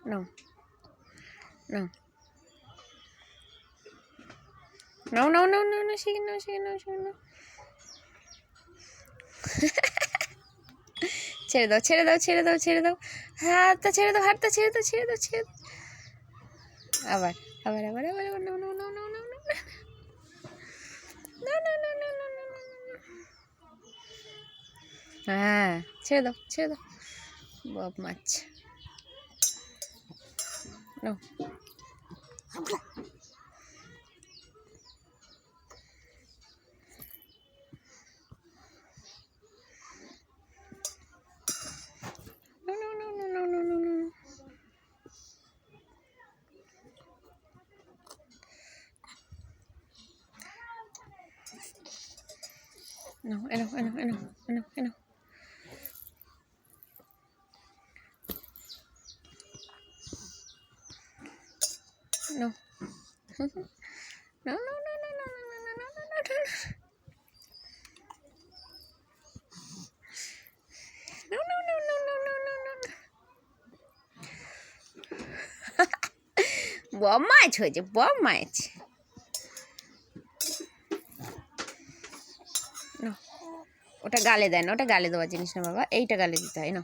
No. No. No, no, no, no, no, she no, she no, she no. ছেড়ে দাও, ছেড়ে দাও, ছেড়ে দাও, ছেড়ে দাও, হাতটা ছেড়ে দাও, হাতটা ছেড়ে দাও, ছেড়ে দাও, ছেড়ে দাও। আবার আবার আবার আবার আবার no, no, no, no, no, no, no, no, no, no, no, no, no, no. হ্যাঁ, ছেড়ে দাও, ছেড়ে দাও, বব মাছ। No. No, no, no, no, no, no, no, no. No, enough, enough, enough, enough, enough. No. No, no, no, no, no, no, no, no, no, no, no, no. No, no, no, no, no, no, no, no, no. বব মাছ হয়েছে, বব মাছ। ওটা গালে দেয় না, ওটা গালে দেওয়ার জিনিস না বাবা, এইটা গালে দিতে হয় না।